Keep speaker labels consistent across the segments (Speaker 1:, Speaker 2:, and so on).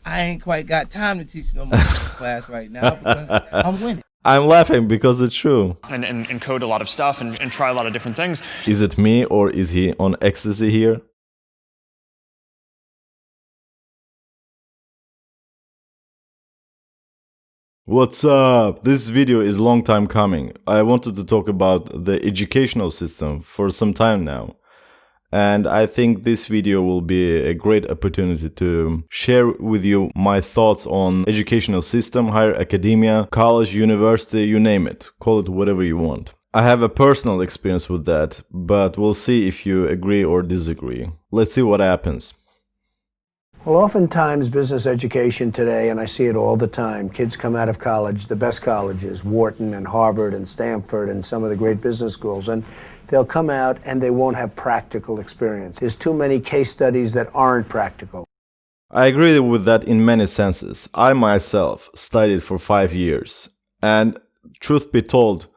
Speaker 1: I ain't quite got time to teach no more class right now because I'm winning.
Speaker 2: I'm laughing because it's true.
Speaker 3: And code a lot of stuff and try a lot of different things.
Speaker 2: Is it me or is he on ecstasy here? What's up? This video is long time coming. I wanted to talk about the educational system for some time now. And I think this video will be a great opportunity to share with you my thoughts on educational system, higher academia, college, university, you name it. Call it whatever you want. I have a personal experience with that, but we'll see if you agree or disagree. Let's see what happens.
Speaker 4: Well, oftentimes business education today, and I see it all the time, kids come out of college, the best colleges, Wharton and Harvard and Stanford and some of the great business schools, and they'll come out and they won't have practical experience. There's too many case studies that aren't practical.
Speaker 2: I agree with that in many senses. I myself studied for 5 years, and truth be told,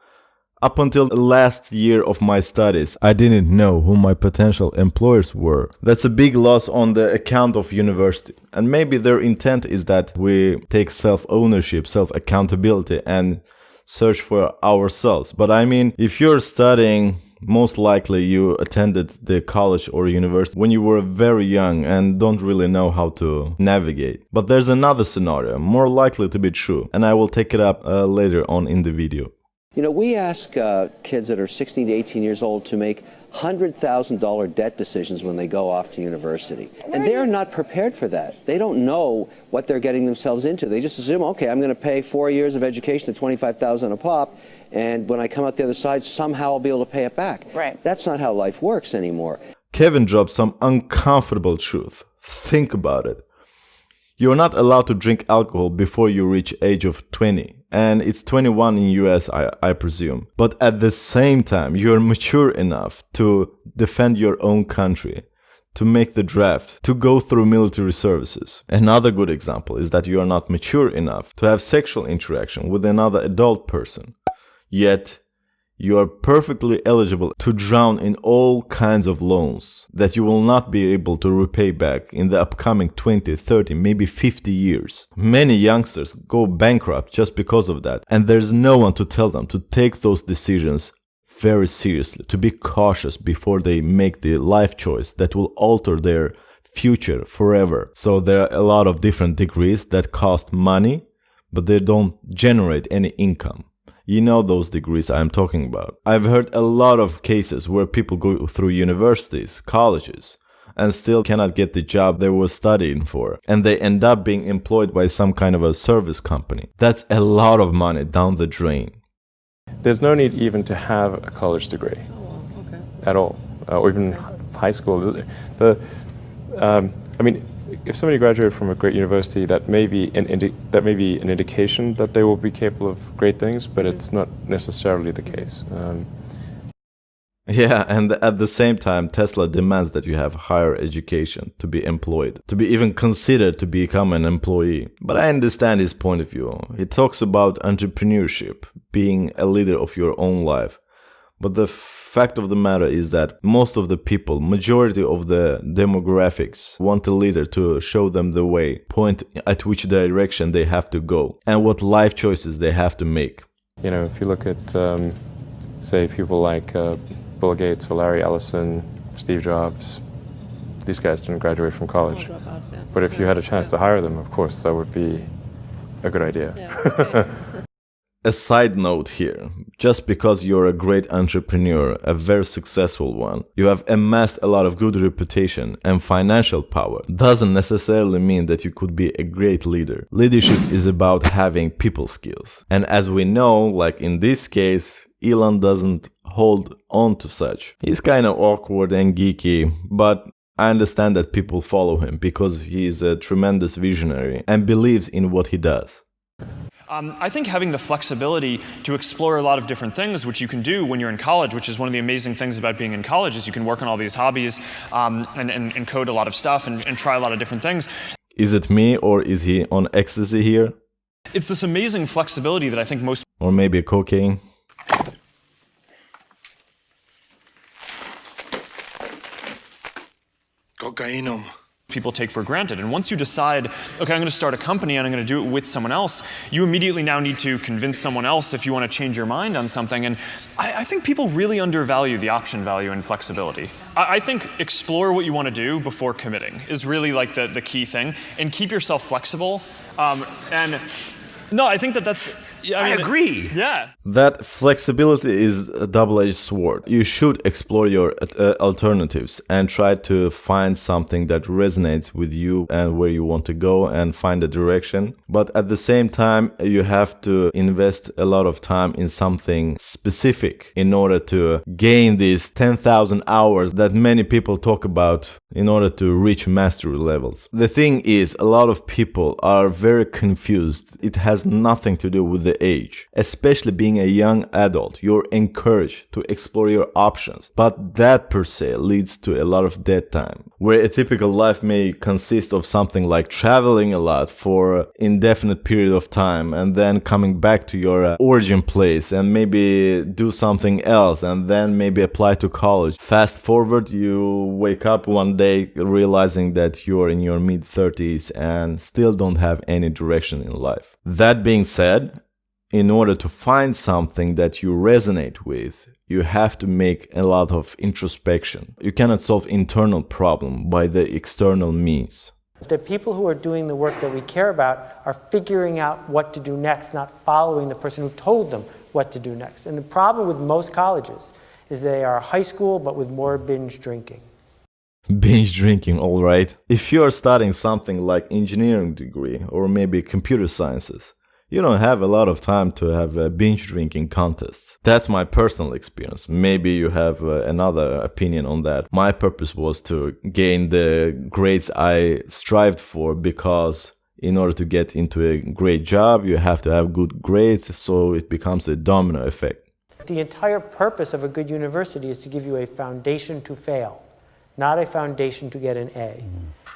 Speaker 2: up until the last year of my studies, I didn't know who my potential employers were. That's a big loss on the account of university. And maybe their intent is that we take self-ownership, self-accountability and search for ourselves. But I mean, if you're studying, most likely you attended the college or university when you were very young and don't really know how to navigate. But there's another scenario, more likely to be true, and I will take it up later on in the video.
Speaker 5: You know, we ask kids that are 16 to 18 years old to make $100,000 debt decisions when they go off to university. And they're not prepared for that. They don't know what they're getting themselves into. They just assume, okay, I'm going to pay 4 years of education at $25,000 a pop, and when I come out the other side, somehow I'll be able to pay it back.
Speaker 6: Right.
Speaker 5: That's not how life works anymore.
Speaker 2: Kevin dropped some uncomfortable truth. Think about it. You're not allowed to drink alcohol before you reach age of 20. And it's 21 in US, I presume. But at the same time, you're mature enough to defend your own country, to make the draft, to go through military services. Another good example is that you are not mature enough to have sexual interaction with another adult person. Yet, you are perfectly eligible to drown in all kinds of loans that you will not be able to repay back in the upcoming 20, 30, maybe 50 years. Many youngsters go bankrupt just because of that, and there's no one to tell them to take those decisions very seriously, to be cautious before they make the life choice that will alter their future forever. So there are a lot of different degrees that cost money, but they don't generate any income. You know those degrees I'm talking about. I've heard a lot of cases where people go through universities, colleges, and still cannot get the job they were studying for. And they end up being employed by some kind of a service company. That's a lot of money down the drain.
Speaker 7: There's no need even to have a college degree at all, or even high school. I mean, if somebody graduated from a great university, that may be an indication that they will be capable of great things, but it's not necessarily the case.
Speaker 2: Yeah, and at the same time, Tesla demands that you have higher education to be employed, to be even considered to become an employee. But I understand his point of view. He talks about entrepreneurship, being a leader of your own life. But the fact of the matter is that most of the people, majority of the demographics, want a leader to show them the way, point at which direction they have to go, and what life choices they have to make.
Speaker 7: You know, if you look at, say, people like Bill Gates or Larry Ellison, Steve Jobs, these guys didn't graduate from college. But if you had a chance to hire them, of course, that would be a good idea.
Speaker 6: Yeah.
Speaker 2: A side note here, just because you're a great entrepreneur, a very successful one, you have amassed a lot of good reputation and financial power, doesn't necessarily mean that you could be a great leader. Leadership is about having people skills. And as we know, like in this case, Elon doesn't hold on to such. He's kind of awkward and geeky, but I understand that people follow him because he is a tremendous visionary and believes in what he does.
Speaker 3: I think having the flexibility to explore a lot of different things, which you can do when you're in college, which is one of the amazing things about being in college, is you can work on all these hobbies and code a lot of stuff and try a lot of different things.
Speaker 2: Is it me or is he on ecstasy here?
Speaker 3: It's this amazing flexibility that I think most...
Speaker 2: Or maybe cocaine?
Speaker 8: Kokainum.
Speaker 3: people take for granted. And once you decide, okay, I'm going to start a company and I'm going to do it with someone else, you immediately now need to convince someone else if you want to change your mind on something. And I think people really undervalue the option value and flexibility. I think explore what you want to do before committing is really like the key thing, and keep yourself flexible. And no, I think that's. I
Speaker 6: agree.
Speaker 3: Yeah.
Speaker 2: That flexibility is a double-edged sword. You should explore your alternatives and try to find something that resonates with you and where you want to go and find a direction. But at the same time, you have to invest a lot of time in something specific in order to gain these 10,000 hours that many people talk about in order to reach mastery levels. The thing is, a lot of people are very confused. It has nothing to do with the age. Especially being a young adult, you're encouraged to explore your options. But that per se leads to a lot of dead time, where a typical life may consist of something like traveling a lot for an indefinite period of time and then coming back to your origin place and maybe do something else and then maybe apply to college. Fast forward, you wake up one day realizing that you're in your mid-30s and still don't have any direction in life. That being said, in order to find something that you resonate with, you have to make a lot of introspection. You cannot solve internal problem by the external means.
Speaker 8: The people who are doing the work that we care about are figuring out what to do next, not following the person who told them what to do next. And the problem with most colleges is they are high school, but with more binge drinking.
Speaker 2: Binge drinking, all right. If you are studying something like engineering degree or maybe computer sciences, you don't have a lot of time to have binge drinking contests. That's my personal experience. Maybe you have another opinion on that. My purpose was to gain the grades I strived for, because in order to get into a great job, you have to have good grades, so it becomes a domino effect.
Speaker 8: The entire purpose of a good university is to give you a foundation to fail, not a foundation to get an A.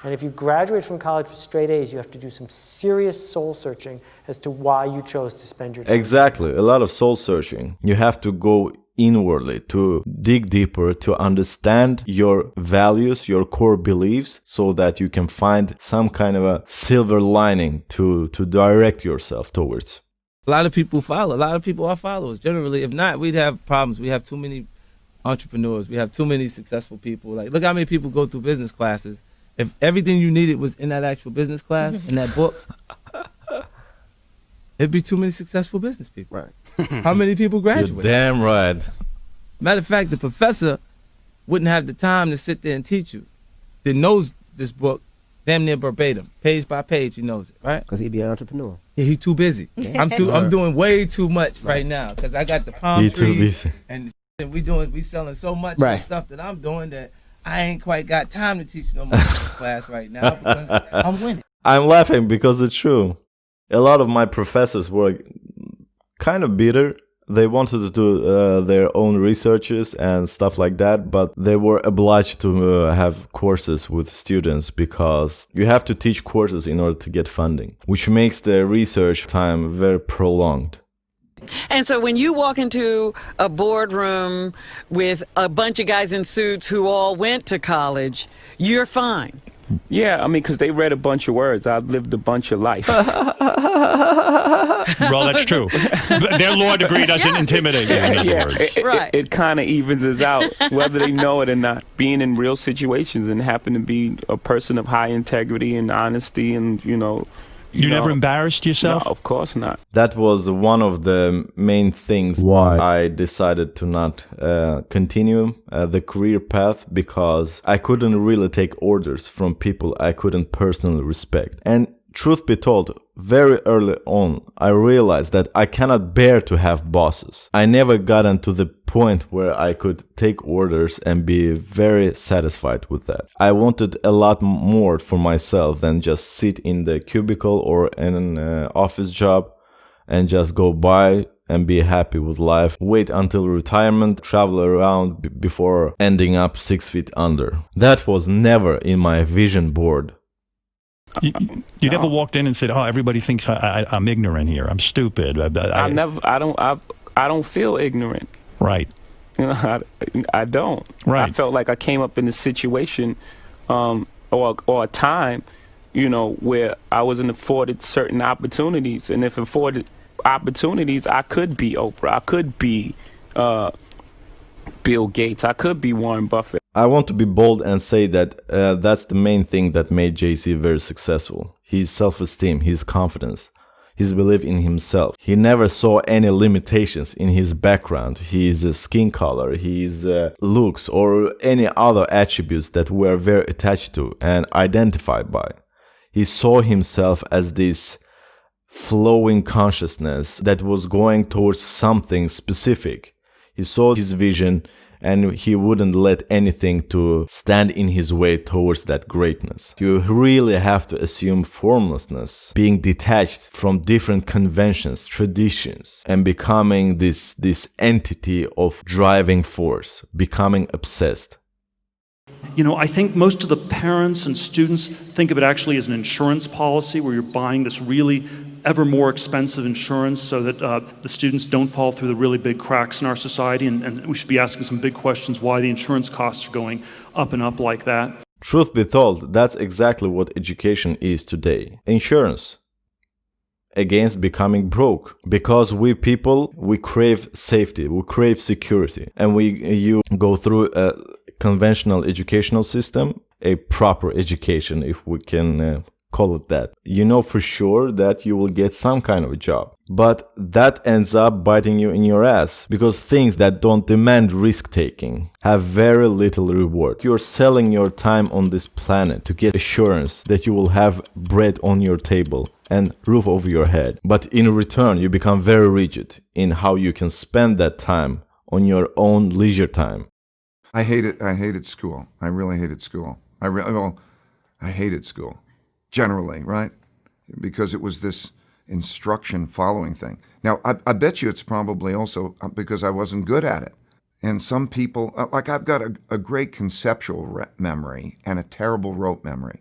Speaker 8: And if you graduate from college with straight A's, you have to do some serious soul searching as to why you chose to spend your time.
Speaker 2: Exactly, a lot of soul searching. You have to go inwardly to dig deeper, to understand your values, your core beliefs, so that you can find some kind of a silver lining to direct yourself towards.
Speaker 1: A lot of people follow. A lot of people are followers. Generally, if not, we'd have problems. We have too many entrepreneurs. We have too many successful people. Like, look how many people go through business classes. If everything you needed was in that actual business class, in that book, it'd be too many successful business people.
Speaker 6: Right.
Speaker 1: How many people graduate?
Speaker 2: You're damn right.
Speaker 1: Matter of fact, the professor wouldn't have the time to sit there and teach you. That knows this book damn near verbatim, page by page. He knows it, right?
Speaker 6: Because he'd be an entrepreneur.
Speaker 1: Yeah, he's too busy. I'm doing way too much right now because I got the palm trees and we selling so much of stuff that I'm doing that I ain't quite got time to teach no more class right now because I'm winning.
Speaker 2: I'm laughing because it's true. A lot of my professors were kind of bitter. They wanted to do their own researches and stuff like that, but they were obliged to have courses with students because you have to teach courses in order to get funding, which makes the research time very prolonged.
Speaker 9: And so when you walk into a boardroom with a bunch of guys in suits who all went to college, you're fine.
Speaker 10: Yeah, I mean, because they read a bunch of words. I've lived a bunch of life.
Speaker 11: Well, that's true. Their law degree doesn't intimidate you, in other words.
Speaker 10: It kind of evens us out, whether they know it or not. Being in real situations and happen to be a person of high integrity and honesty and, you know,
Speaker 11: You never embarrassed yourself?
Speaker 10: No, of course not.
Speaker 2: That was one of the main things why I decided to not continue the career path, because I couldn't really take orders from people I couldn't personally respect. And truth be told, very early on, I realized that I cannot bear to have bosses. I never got into the point where I could take orders and be very satisfied with that. I wanted a lot more for myself than just sit in the cubicle or in an office job and just go by and be happy with life, wait until retirement, travel around before ending up 6 feet under. That was never in my vision board.
Speaker 11: You never walked in and said, "Oh, everybody thinks I'm ignorant here. I'm stupid."
Speaker 10: I don't feel ignorant.
Speaker 11: Right.
Speaker 10: You know, I don't.
Speaker 11: Right.
Speaker 10: I felt like I came up in a situation or a time, you know, where I wasn't afforded certain opportunities. And if afforded opportunities, I could be Oprah, I could be Bill Gates, I could be Warren Buffett.
Speaker 2: I want to be bold and say that that's the main thing that made Jay-Z very successful. His self-esteem, his confidence, his belief in himself. He never saw any limitations in his background, his skin color, his looks, or any other attributes that we are very attached to and identified by. He saw himself as this flowing consciousness that was going towards something specific. He saw his vision and he wouldn't let anything to stand in his way towards that greatness. You really have to assume formlessness, being detached from different conventions, traditions, and becoming this entity of driving force, becoming obsessed.
Speaker 6: You know, I think most of the parents and students think of it actually as an insurance policy where you're buying this really ever more expensive insurance so that the students don't fall through the really big cracks in our society, and we should be asking some big questions why the insurance costs are going up and up like that.
Speaker 2: Truth be told, that's exactly what education is today. Insurance against becoming broke. Because we people, we crave safety, we crave security, and you go through a conventional educational system, a proper education, if we can call it that. You know for sure that you will get some kind of a job, but that ends up biting you in your ass, because things that don't demand risk-taking have very little reward. You're selling your time on this planet to get assurance that you will have bread on your table and roof over your head, but in return you become very rigid in how you can spend that time on your own leisure time.
Speaker 12: I hated school. I really hated school. I hated school. Generally, right? Because it was this instruction following thing. Now, I bet you it's probably also because I wasn't good at it. And some people, like I've got a great conceptual memory and a terrible rote memory.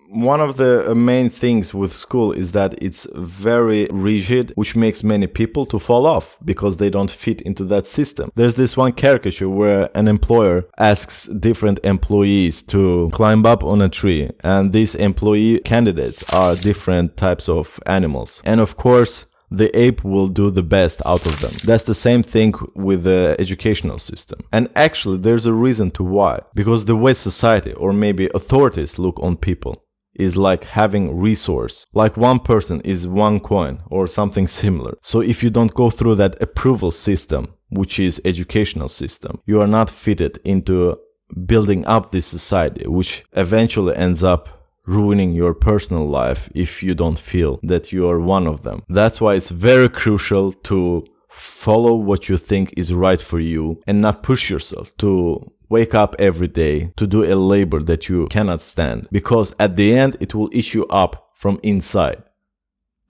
Speaker 2: One of the main things with school is that it's very rigid, which makes many people to fall off because they don't fit into that system. There's this one caricature where an employer asks different employees to climb up on a tree, and these employee candidates are different types of animals. And of course, the ape will do the best out of them. That's the same thing with the educational system. And actually, there's a reason to why. Because the way society or maybe authorities look on people is like having resource. Like one person is one coin or something similar. So if you don't go through that approval system, which is educational system, you are not fitted into building up this society, which eventually ends up ruining your personal life if you don't feel that you are one of them. That's why it's very crucial to follow what you think is right for you and not push yourself to wake up every day to do a labor that you cannot stand, because at the end it will eat you up from inside.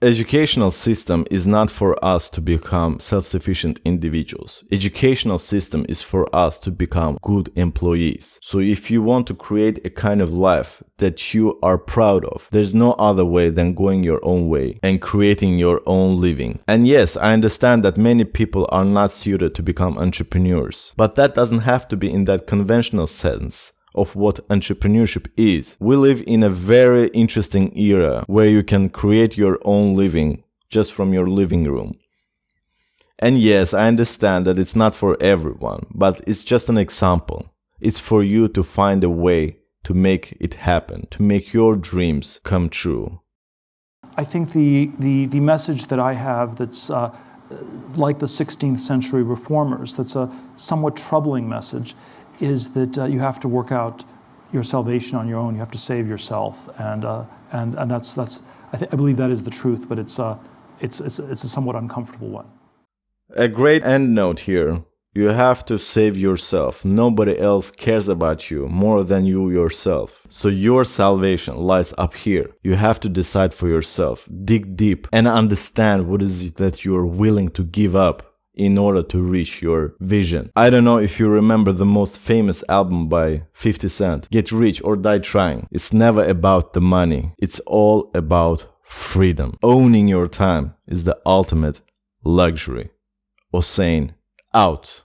Speaker 2: Educational system is not for us to become self-sufficient individuals. Educational system is for us to become good employees. So if you want to create a kind of life that you are proud of, there's no other way than going your own way and creating your own living. And yes, I understand that many people are not suited to become entrepreneurs, but that doesn't have to be in that conventional sense of what entrepreneurship is. We live in a very interesting era where you can create your own living just from your living room. And yes, I understand that it's not for everyone, but it's just an example. It's for you to find a way to make it happen, to make your dreams come true.
Speaker 13: I think the message that I have that's like the 16th century reformers, that's a somewhat troubling message, is that you have to work out your salvation on your own. You have to save yourself, and that's I believe that is the truth, but it's a somewhat uncomfortable one.
Speaker 2: A great end note here. You have to save yourself. Nobody else cares about you more than you yourself. So your salvation lies up here. You have to decide for yourself. Dig deep and understand what is it that you are willing to give up in order to reach your vision. I don't know if you remember the most famous album by 50 Cent, Get Rich or Die Trying. It's never about the money. It's all about freedom. Owning your time is the ultimate luxury. Hossein, out.